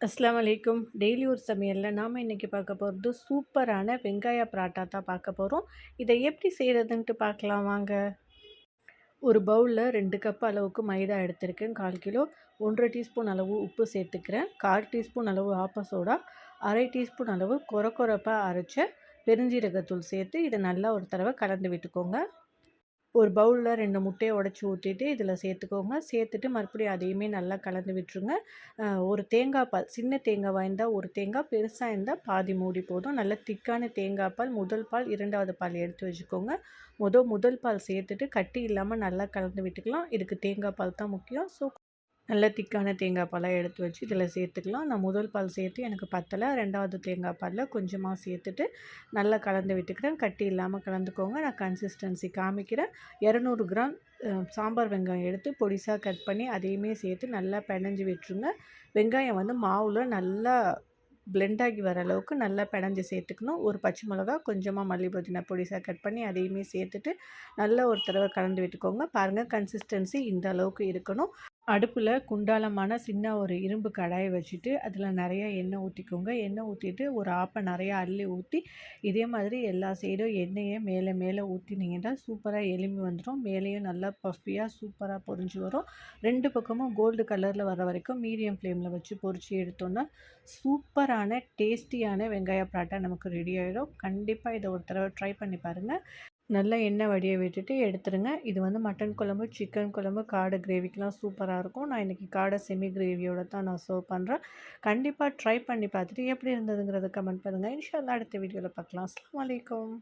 அஸ்ஸலாமு அலைக்கும். டெய்லி ஒரு சமையல்ல நாம இன்னைக்கு பார்க்க போறது சூப்பரான வெங்காய பராட்டா தான் பார்க்க போறோம். இதை எப்படி செய்றதுன்ட்டு பார்க்கலாம் வாங்க. ஒரு பவுல்ல 2 கப் அளவுக்கு மைதா எடுத்திருக்கேன் 1/4 கிலோ. 1 1/2 டீஸ்பூன் அளவு உப்பு சேர்த்துக்கிறேன். 1/4 டீஸ்பூன் அளவு ஆப்ப சோடா, 1/2 டீஸ்பூன் அளவு கொரகொரப்பா அரைச்ச பெருஞ்சீரகத்தூள் சேர்த்து இதை நல்லா ஒரு தடவை கலந்து விட்டுக்கோங்க. ஒரு பவுல்ல 2 முட்டைய உடைச்சு ஊத்திட்டு இதில சேர்த்துக்கோங்க. சேர்த்துட்டு மறுபடியும் அதையுமே நல்லா கலந்து விட்டுருங்க. ஒரு தேங்காய் பால், சின்ன தேங்காவா இருந்தா 1 தேங்காய், பெருசா இருந்தா பாதி மூடி போதும். நல்ல திக்கான தேங்காய் பால், முதல் பால், 2வது பால் எடுத்து வச்சுக்கோங்க. முதல் பால் சேர்த்துட்டு கட்டி இல்லாம நல்லா கலந்து விட்டுக்கலாம். இதுக்கு தேங்காய் பால் தான் முக்கியம். நல்ல திக்கான தேங்காய் பாலா எடுத்து வச்சு இதில சேர்த்துக்கலாம். நான் முதல் பால் சேர்த்து எனக்கு பத்தல. 2வது தேங்காய் பால்ல கொஞ்சமா சேர்த்துட்டு நல்லா கலந்து விட்டுக்கிறேன். கட்டி இல்லாம கலந்துக்கோங்க. நான் கன்சிஸ்டன்சி காமிக்கிறேன். 200 கிராம் சாம்பார் வெங்காயம் எடுத்து பொடிசா கட் பண்ணி அதையுமே சேர்த்து நல்லா பெனஞ்சு விட்டுருங்க. வெங்காயம் வந்து மாவுல நல்லா பிளெண்ட் ஆகி வர அளவுக்கு நல்லா பெனஞ்சு சேர்த்துக்கணும். ஒரு பச்சை மிளகா, கொஞ்சமா மல்லி புதினா பொடிசா கட் பண்ணி அதையுமே சேர்த்துட்டு நல்லா ஒரு தடவை கலந்து விட்டுக்கோங்க. பாருங்கள், கன்சிஸ்டன்சி இந்த அளவுக்கு இருக்கணும். அடுப்பில் குண்டாலமான சின்ன ஒரு இரும்பு கடாயை வச்சுட்டு அதில் நிறைய எண்ணெய் ஊற்றிக்கோங்க. எண்ணெய் ஊற்றிட்டு ஒரு ஆப்பை நிறையா அள்ளி ஊற்றி இதே மாதிரி எல்லா சைடும் எண்ணெயை மேலே மேலே ஊற்றினீங்கன்னா சூப்பராக எலும்பி வந்துடும். மேலேயும் நல்லா பஃபியாக சூப்பராக பொரிஞ்சு வரும். 2 பக்கமும் கோல்டு கலரில் வர வரைக்கும் மீடியம் ஃப்ளேமில் வச்சு பொரிச்சு எடுத்தோன்னா சூப்பரான டேஸ்டியான வெங்காய பராட்டா நமக்கு ரெடி ஆகிடும். கண்டிப்பாக இதை ஒரு தடவை ட்ரை பண்ணி பாருங்கள். நல்லா எண்ணெய் வடிய விட்டுட்டு எடுத்துருங்க. இது வந்து மட்டன் குழம்பு, சிக்கன் குழம்பு, காடை கிரேவிக்கெலாம் சூப்பராக இருக்கும். நான் இன்றைக்கி காடை செமி கிரேவியோட தான் நான் சர்வ் பண்ணுறேன். கண்டிப்பாக ட்ரை பண்ணி பார்த்துட்டு எப்படி இருந்ததுங்கிறத கமெண்ட் பண்ணுங்கள். இன்ஷா அல்லாஹ் அடுத்த வீடியோவில் பார்க்கலாம். அஸ்ஸலாமு அலைக்கும்.